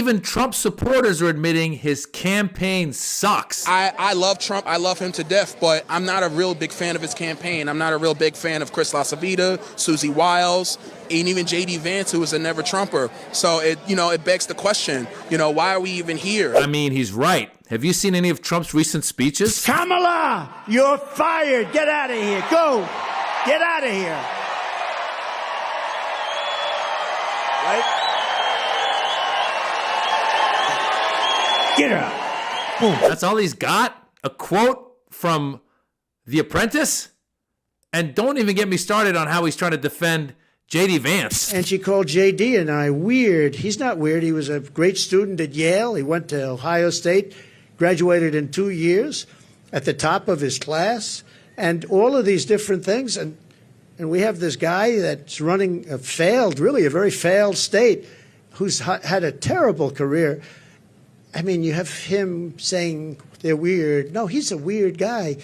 even Trump supporters are admitting his campaign sucks. I love Trump. I love him to death, but I'm not a real big fan of his campaign. I'm not a real big fan of Chris LaCivita, Susie Wiles, and even J.D. Vance, who is a never Trumper. So it begs the question, why are we even here? I mean, he's right. Have you seen any of Trump's recent speeches? Kamala, you're fired. Get out of here. Go. Get out of here. Right? Get her out. Boom. That's all he's got? A quote from The Apprentice? And don't even get me started on how he's trying to defend J.D. Vance. And she called J.D. and I weird. He's not weird. He was a great student at Yale. He went to Ohio State, graduated in 2 years at the top of his class, and all of these different things. And we have this guy that's running a very failed state, who's had a terrible career. I mean, you have him saying they're weird. No, he's a weird guy.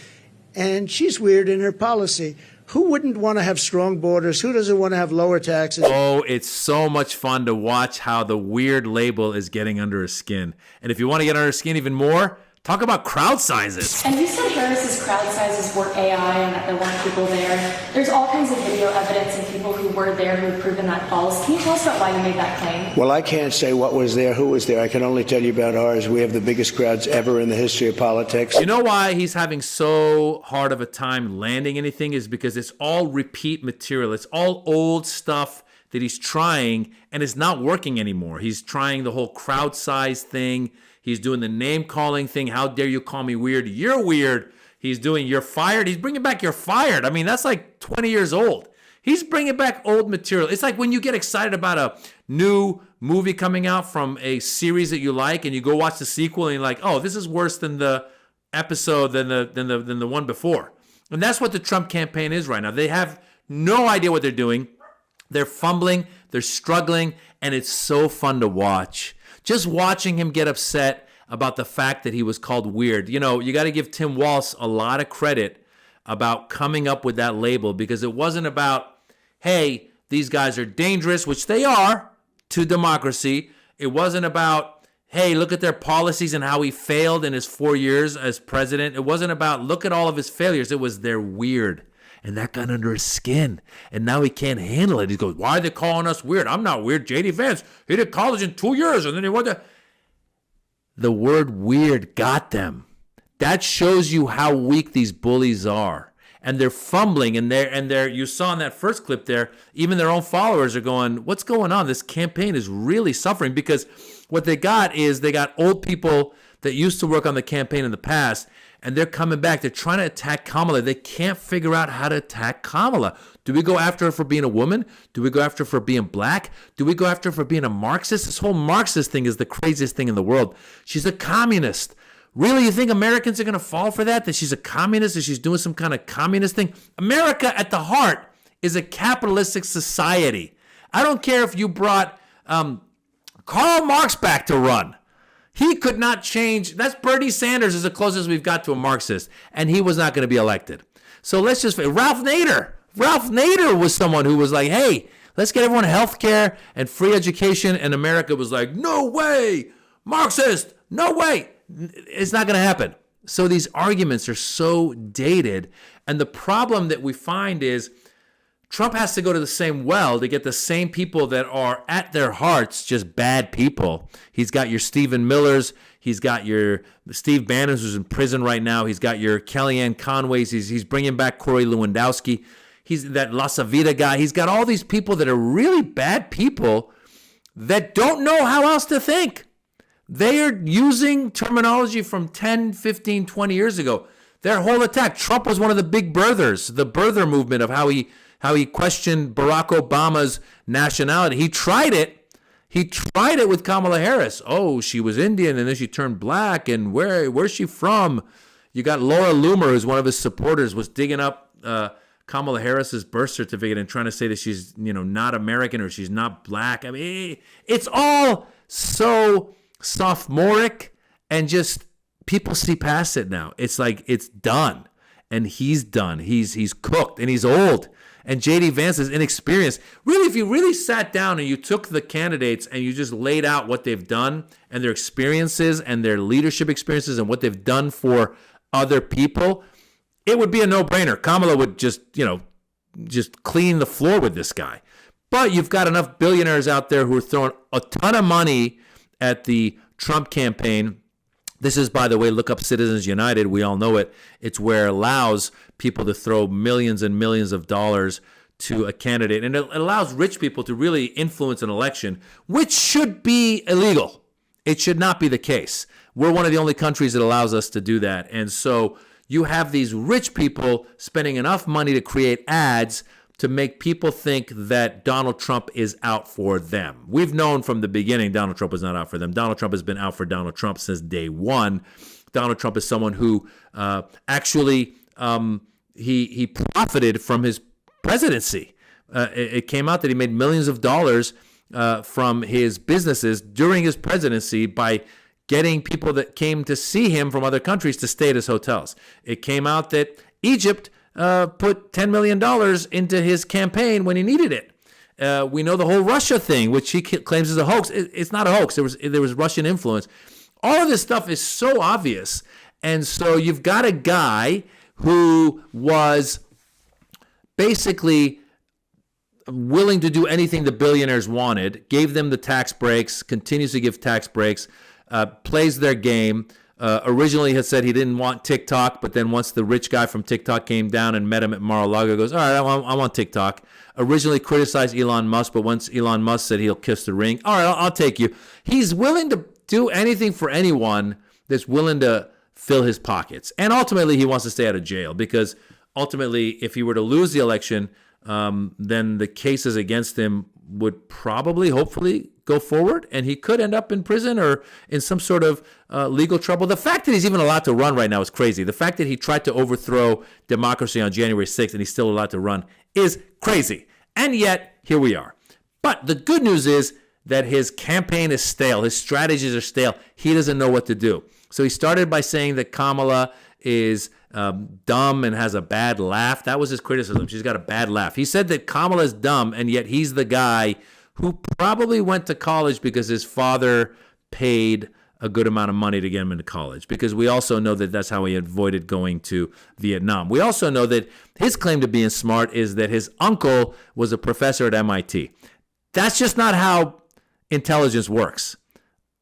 And she's weird in her policy. Who wouldn't want to have strong borders? Who doesn't want to have lower taxes? Oh, it's so much fun to watch how the weird label is getting under his skin. And if you want to get under his skin even more, talk about crowd sizes. And you said Harris's crowd sizes were AI and that there weren't people there. There's all kinds of video evidence and people who were there who have proven that false. Can you tell us about why you made that claim? Well, I can't say what was there, who was there. I can only tell you about ours. We have the biggest crowds ever in the history of politics. You know why he's having so hard of a time landing anything is because it's all repeat material. It's all old stuff that he's trying and it's not working anymore. He's trying the whole crowd size thing. He's doing the name calling thing. How dare you call me weird? You're weird. He's doing you're fired. He's bringing back you're fired. I mean, that's like 20 years old. He's bringing back old material. It's like when you get excited about a new movie coming out from a series that you like and you go watch the sequel and you're like, oh, this is worse than the episode than the one before. And that's what the Trump campaign is right now. They have no idea what they're doing. They're fumbling, they're struggling, and it's so fun to watch. Just watching him get upset about the fact that he was called weird. You know, you got to give Tim Walz a lot of credit about coming up with that label because it wasn't about, hey, these guys are dangerous, which they are to democracy. It wasn't about, hey, look at their policies and how he failed in his 4 years as president. It wasn't about, look at all of his failures. It was they're weird. And that got under his skin. And now he can't handle it. He goes, why are they calling us weird? I'm not weird. J.D. Vance, he did college in 2 years. And then he went to... The word weird got them. That shows you how weak these bullies are. And they're fumbling. And they're you saw in that first clip there, even their own followers are going, what's going on? This campaign is really suffering because what they got is they got old people that used to work on the campaign in the past. And they're coming back. They're trying to attack Kamala. They can't figure out how to attack Kamala. Do we go after her for being a woman? Do we go after her for being black? Do we go after her for being a Marxist? This whole Marxist thing is the craziest thing in the world. She's a communist. Really, you think Americans are going to fall for that? That she's a communist? That she's doing some kind of communist thing? America at the heart is a capitalistic society. I don't care if you brought Karl Marx back to run. He could not change. That's Bernie Sanders is the closest we've got to a Marxist, and he was not going to be elected. So let's just, Ralph Nader was someone who was like, hey, let's get everyone health care and free education, and America was like, no way, Marxist, no way. It's not going to happen. So these arguments are so dated, and the problem that we find is Trump has to go to the same well to get the same people that are at their hearts just bad people. He's got your Stephen Millers. He's got your Steve Bannon, who's in prison right now. He's got your Kellyanne Conways. He's bringing back Corey Lewandowski. He's that LaCivita guy. He's got all these people that are really bad people that don't know how else to think. They are using terminology from 10, 15, 20 years ago. Their whole attack. Trump was one of the big birthers, the birther movement of how he questioned Barack Obama's nationality. He tried it. He tried it with Kamala Harris. Oh, she was Indian and then she turned black. And where's she from? You got Laura Loomer, who's one of his supporters, was digging up Kamala Harris's birth certificate and trying to say that she's not American or she's not black. I mean, it's all so sophomoric and just people see past it now. It's like it's done. And he's done. He's cooked and he's old. And J.D. Vance is inexperienced. Really, if you really sat down and you took the candidates and you just laid out what they've done and their experiences and their leadership experiences and what they've done for other people, it would be a no-brainer. Kamala would just clean the floor with this guy. But you've got enough billionaires out there who are throwing a ton of money at the Trump campaign. This is, by the way, look up Citizens United. We all know it. It's where it allows people to throw millions and millions of dollars to a candidate. And it allows rich people to really influence an election, which should be illegal. It should not be the case. We're one of the only countries that allows us to do that. And so you have these rich people spending enough money to create ads to make people think that Donald Trump is out for them. We've known from the beginning Donald Trump was not out for them. Donald Trump has been out for Donald Trump since day one. Donald Trump is someone who actually he profited from his presidency. It came out that he made millions of dollars from his businesses during his presidency by getting people that came to see him from other countries to stay at his hotels. It came out that Egypt put $10 million into his campaign when he needed it. We know the whole Russia thing, which he claims is a hoax. It's not a hoax. There was Russian influence. All of this stuff is so obvious. And so you've got a guy who was basically willing to do anything the billionaires wanted, gave them the tax breaks, continues to give tax breaks, plays their game. Originally had said he didn't want TikTok, but then once the rich guy from TikTok came down and met him at Mar-a-Lago, goes, all right, I want TikTok. Originally criticized Elon Musk, but once Elon Musk said he'll kiss the ring, all right, I'll take you. He's willing to do anything for anyone that's willing to fill his pockets. And ultimately, he wants to stay out of jail because ultimately, if he were to lose the election, then the cases against him would probably, hopefully, go forward, and he could end up in prison or in some sort of legal trouble. The fact that he's even allowed to run right now is crazy. The fact that he tried to overthrow democracy on January 6th and he's still allowed to run is crazy. And yet, here we are. But the good news is that his campaign is stale. His strategies are stale. He doesn't know what to do. So he started by saying that Kamala is dumb and has a bad laugh. That was his criticism. She's got a bad laugh. He said that Kamala is dumb, and yet he's the guy who probably went to college because his father paid a good amount of money to get him into college, because we also know that that's how he avoided going to Vietnam. We also know that his claim to being smart is that his uncle was a professor at MIT. That's just not how intelligence works.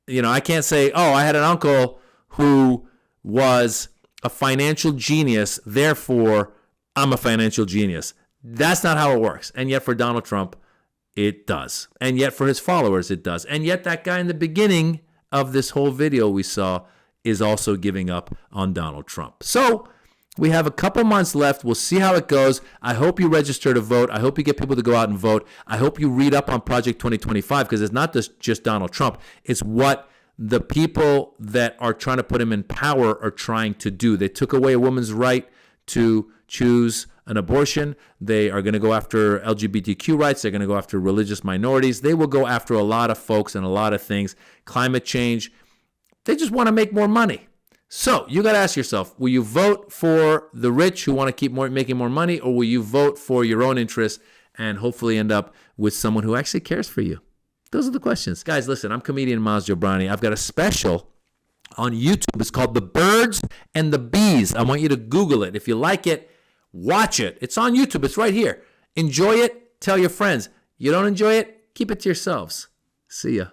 You know, I can't say, oh, I had an uncle who was a financial genius, therefore I'm a financial genius. That's not how it works. And yet for Donald Trump, it does. And yet for his followers, it does. And yet that guy in the beginning of this whole video we saw is also giving up on Donald Trump. So we have a couple months left. We'll see how it goes. I hope you register to vote. I hope you get people to go out and vote. I hope you read up on Project 2025, because it's not just Donald Trump. It's what the people that are trying to put him in power are trying to do. They took away a woman's right to choose an abortion. They are going to go after LGBTQ rights. They're going to go after religious minorities. They will go after a lot of folks and a lot of things. Climate change. They just want to make more money. So you got to ask yourself, will you vote for the rich who want to keep making more money, or will you vote for your own interests and hopefully end up with someone who actually cares for you? Those are the questions. Guys, listen, I'm comedian Maz Jobrani. I've got a special on YouTube. It's called The Birds and the Bees. I want you to Google it. If you like it, watch it. It's on YouTube. It's right here. Enjoy it. Tell your friends. You don't enjoy it? Keep it to yourselves. See ya.